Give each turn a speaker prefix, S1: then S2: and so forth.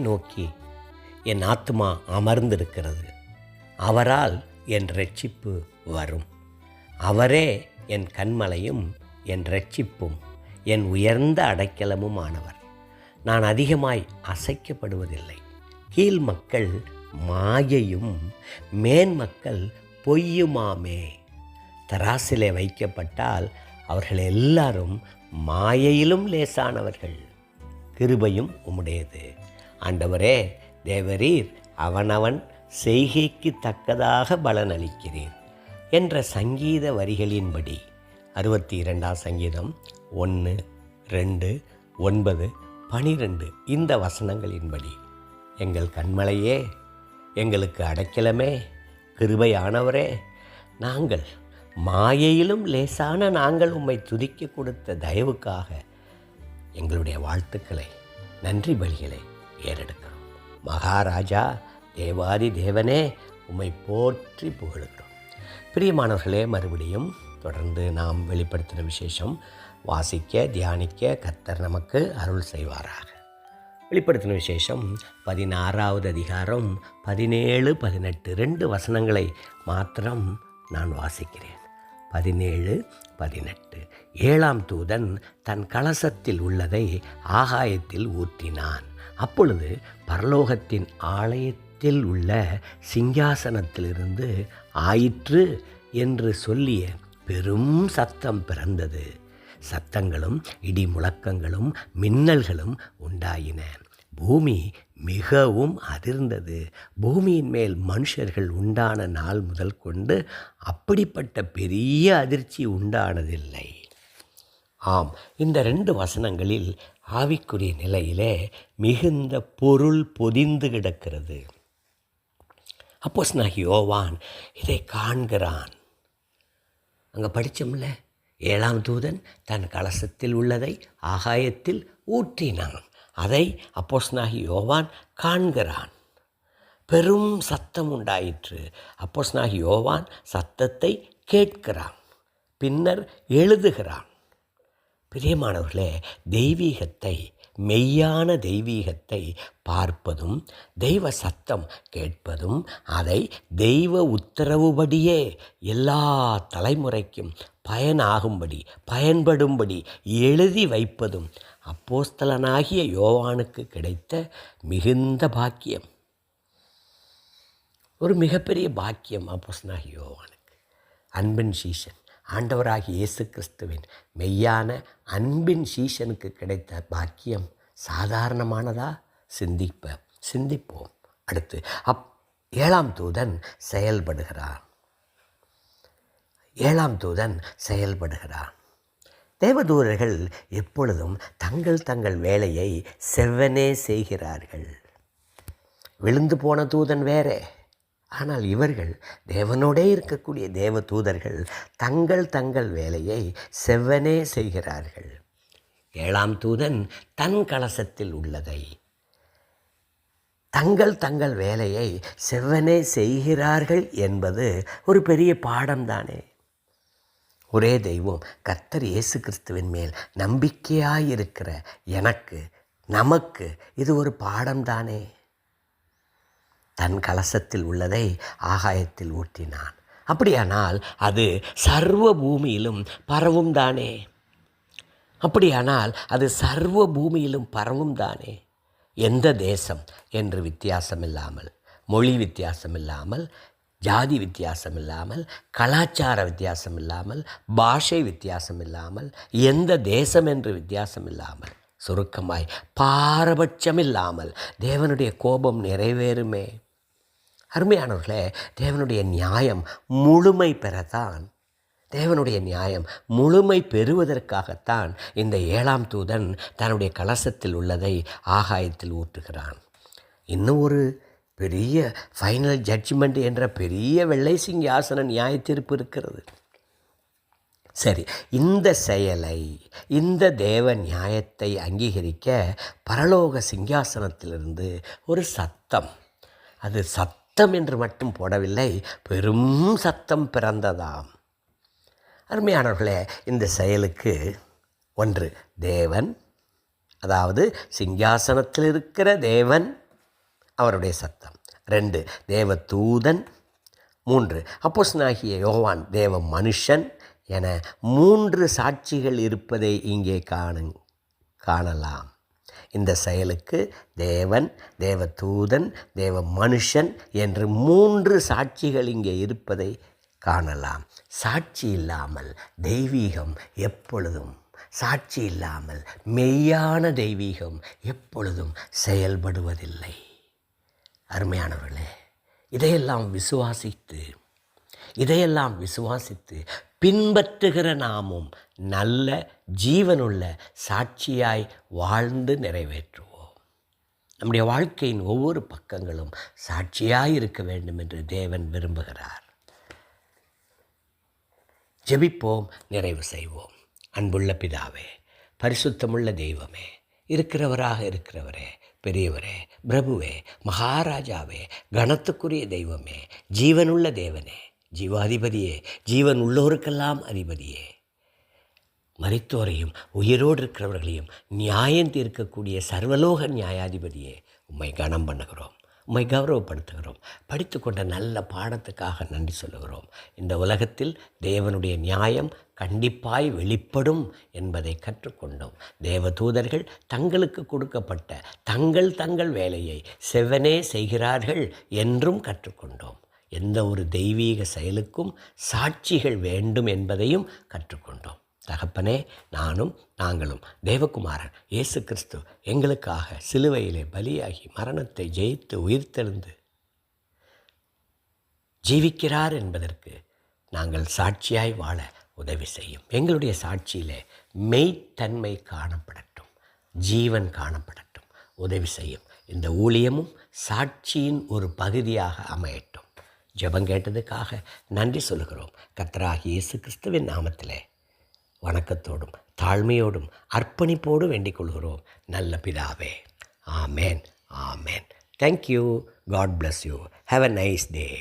S1: நோக்கி என் ஆத்துமா அமர்ந்திருக்கிறது. அவரால் என் இரட்சிப்பு வரும். அவரே என் கன்மலையும் என் இரட்சிப்பும் என் உயர்ந்த அடைக்கலமும் ஆனவர். நான் அதிகமாய் அசைக்கப்படுவதில்லை. கீழ் மக்கள் மாயையும் மேன்மக்கள் பொய்யுமாமே. தராசிலே வைக்கப்பட்டால் அவர்கள் எல்லாரும் மாயையிலும் லேசானவர்கள். கிருபையும் உம்முடையது. ஆண்டவரே, தேவரீர் அவனவன் செய்கைக்கு தக்கதாக பலனளிக்கிறீர் என்ற சங்கீத வரிகளின்படி 62ஆம் சங்கீதம் 1, 2, 9, 12 இந்த வசனங்களின்படி எங்கள் கன்மலையே, எங்களுக்கு அடைக்கலமே, கிருபையானவரே, நாங்கள் மாயையிலும் லேசான நாங்கள் உம்மை துதிக்க கொடுத்த தயவுக்காக எங்களுடைய வாழ்த்துக்களை, நன்றி பலிகளை ஏறெடுக்கிறோம். மகாராஜா, தேவாதி தேவனே, உம்மை போற்றி புகழுகிறோம். பிரியமானவர்களே, மறுபடியும் தொடர்ந்து நாம் வெளிப்படுத்தின விசேஷம் வாசிக்க தியானிக்க கர்த்தர் நமக்கு அருள் செய்வாராக. வெளிப்படுத்தின விசேஷம் 16வது அதிகாரம் 17, 18 2 வசனங்களை மாத்திரம் நான் வாசிக்கிறேன். 17, 18. 7ஆம் தூதன் தன் கலசத்தில் உள்ளதை ஆகாயத்தில் ஊற்றினான். அப்பொழுது பரலோகத்தின் ஆலயத்தில் உள்ள சிங்காசனத்திலிருந்து ஆயிற்று என்று சொல்லிய பெரும் சத்தம் பிறந்தது. சத்தங்களும் இடி முழக்கங்களும் மின்னல்களும் உண்டாயின. பூமி மிகவும் அதிர்ந்தது. பூமியின் மேல் மனுஷர்கள் உண்டான நாள் முதல் கொண்டு அப்படிப்பட்ட பெரிய அதிர்ச்சி உண்டானதில்லை. ஆம், இந்த 2 வசனங்களில் ஆவிக்குரிய நிலையிலே மிகுந்த பொருள் பொதிந்து கிடக்கிறது. அப்போஸ்தலனாகிய யோவான் இதை காண்கிறான். அங்கே படித்தோம்ல, 7ஆம் தூதன் தன் கலசத்தில் உள்ளதை ஆகாயத்தில் ஊற்றினான். அதை அப்போஸ்தலனாகிய யோவான் காண்கிறான். பெரும் சத்தம் உண்டாயிற்று. அப்போஸ்தலனாகிய யோவான் சத்தத்தை கேட்கிறான், பின்னர் எழுதுகிறான். பிரியமானவர்களே, தெய்வீகத்தை, மெய்யான தெய்வீகத்தை பார்ப்பதும் தெய்வ சத்தம் கேட்பதும் அதை தெய்வ உத்தரவுபடியே எல்லா தலைமுறைக்கும் பயனாகும்படி பயன்படும்படி எழுதி வைப்பதும் அப்போஸ்தலனாகிய யோவானுக்கு கிடைத்த மிகுந்த பாக்கியம். ஒரு மிகப்பெரிய பாக்கியம் அப்போஸ்தலனாகிய யோவானுக்கு. அன்பின் சீஷன், ஆண்டவராகிய இயேசு கிறிஸ்துவின் மெய்யான அன்பின் சீஷனுக்கு கிடைத்த பாக்கியம் சாதாரணமானதா? சிந்திப்போம். அடுத்து 7ஆம் தூதன் செயல்படுகிறான். 7ஆம் தூதன் செயல்படுகிறான். தேவதூதர்கள் எப்பொழுதும் தங்கள் வேலையை செவ்வனே செய்கிறார்கள். விழுந்து போன தூதன் வேறே. ஆனால் இவர்கள் தேவனோடே இருக்கக்கூடிய தேவ தூதர்கள் தங்கள் வேலையை செவ்வனே செய்கிறார்கள். 7ஆம் தூதன் தன் கலசத்தில் உள்ளதை தங்கள் வேலையை செவ்வனே செய்கிறார்கள் என்பது ஒரு பெரிய பாடம்தானே. ஒரே தெய்வம் கர்த்தர் இயேசு கிறிஸ்துவின் மேல் நம்பிக்கையாயிருக்கிற நமக்கு இது ஒரு பாடம்தானே. தன் கலசத்தில் உள்ளதை ஆகாயத்தில் ஊற்றினான். அப்படியானால் அது சர்வ பூமியிலும் பரவும் தானே. எந்த தேசம் என்று வித்தியாசமில்லாமல், மொழி வித்தியாசமில்லாமல், ஜாதி வித்தியாசமில்லாமல், கலாச்சார வித்தியாசமில்லாமல், பாஷை வித்தியாசமில்லாமல், எந்த தேசம் என்று வித்தியாசமில்லாமல், சுருக்கமாய் பாரபட்சமில்லாமல் தேவனுடைய கோபம் நிறைவேறுமே. அருமையானவர்களே, தேவனுடைய நியாயம் முழுமை பெறத்தான், தேவனுடைய நியாயம் முழுமை பெறுவதற்காகத்தான் இந்த 7ஆம் தூதன் தன்னுடைய கலசத்தில் உள்ளதை ஆகாயத்தில் ஊற்றுகிறான். இன்னும் ஒரு பெரிய ஃபைனல் ஜட்ஜ்மெண்ட் என்ற பெரிய வெள்ளை சிங்காசன நியாய தீர்ப்பு இருக்கிறது. சரி, இந்த செயலை, இந்த தேவ நியாயத்தை அங்கீகரிக்க பரலோக சிங்காசனத்திலிருந்து ஒரு சத்தம், அது சத்தம் என்று மட்டும் போடவில்லை, பெரும் சத்தம் பிறந்ததாம். அருமையானவர்களே, இந்த செயலுக்கு ஒன்று தேவன், அதாவது சிங்காசனத்தில் இருக்கிற தேவன் அவருடைய சத்தம். 2 தேவ தூதன். 3 அப்போஸ்தலனாகிய யோவான் தேவ மனுஷன் என 3 சாட்சிகள் இருப்பதை இங்கே காணலாம். இந்த செயலுக்கு தேவன், தேவ தூதன், தேவ மனுஷன் என்று 3 சாட்சிகள் இங்கே இருப்பதை காணலாம். சாட்சி இல்லாமல் தெய்வீகம் எப்பொழுதும், சாட்சி இல்லாமல் மெய்யான தெய்வீகம் எப்பொழுதும் செயல்படுவதில்லை. அருமையானவர்களே, இதையெல்லாம் விசுவாசித்து பின்பற்றுகிற நாமும் நல்ல ஜீவனுள்ள சாட்சியாய் வாழ்ந்து நிறைவேற்றுவோம். நம்முடைய வாழ்க்கையின் ஒவ்வொரு பக்கங்களும் சாட்சியாய் இருக்க வேண்டும் என்று தேவன் விரும்புகிறார். ஜெபிப்போம், நிறைவு செய்வோம். அன்புள்ள பிதாவே, பரிசுத்தமுள்ள தெய்வமே, இருக்கிறவரே, பெரியவரே, பிரபுவே, மகாராஜாவே, கனத்துக்குரிய தெய்வமே, ஜீவனுள்ள தேவனே, ஜீவாதிபதியே, ஜீவன் உள்ளோருக்கெல்லாம் அதிபதியே, மரித்தோரையும் உயிரோடு இருக்கிறவர்களையும் நியாயம் தீர்க்கக்கூடிய சர்வலோக நியாயாதிபதியே, உம்மை கனம் பண்ணுகிறோம், உம்மை கௌரவப்படுத்துகிறோம். படித்து கொண்ட நல்ல பாடத்துக்காக நன்றி சொல்லுகிறோம். இந்த உலகத்தில் தேவனுடைய நியாயம் கண்டிப்பாய் வெளிப்படும் என்பதை கற்றுக்கொண்டோம். தேவதூதர்கள் தங்களுக்கு கொடுக்கப்பட்ட தங்கள் வேலையை செவ்வனே செய்கிறார்கள் என்றும் கற்றுக்கொண்டோம். எந்த ஒரு தெய்வீக செயலுக்கும் சாட்சிகள் வேண்டும் என்பதையும் கற்றுக்கொண்டோம். தகப்பனே, நாங்களும் தேவகுமாரன் இயேசு கிறிஸ்து எங்களுக்காக சிலுவையிலே பலியாகி மரணத்தை ஜெயித்து உயிர்த்தெழுந்து ஜீவிக்கிறார் என்பதற்கு நாங்கள் சாட்சியாய் வாழ உதவி செய்யும். எங்களுடைய சாட்சியிலே மெய்த்தன்மை காணப்படட்டும், ஜீவன் காணப்படட்டும், உதவி செய்யும். இந்த ஊழியமும் சாட்சியின் ஒரு பகுதியாக அமையட்டும். ஜெபம் கேட்டதுக்காக நன்றி சொல்கிறோம். கர்த்தராகிய இயேசு கிறிஸ்துவின் நாமத்திலே வணக்கத்தோடும் தாழ்மையோடும் அர்ப்பணிப்போடு வேண்டிக் கொள்கிறோம் நல்ல பிதாவே. ஆமேன், ஆமேன். Thank you. God bless you. Have a nice day.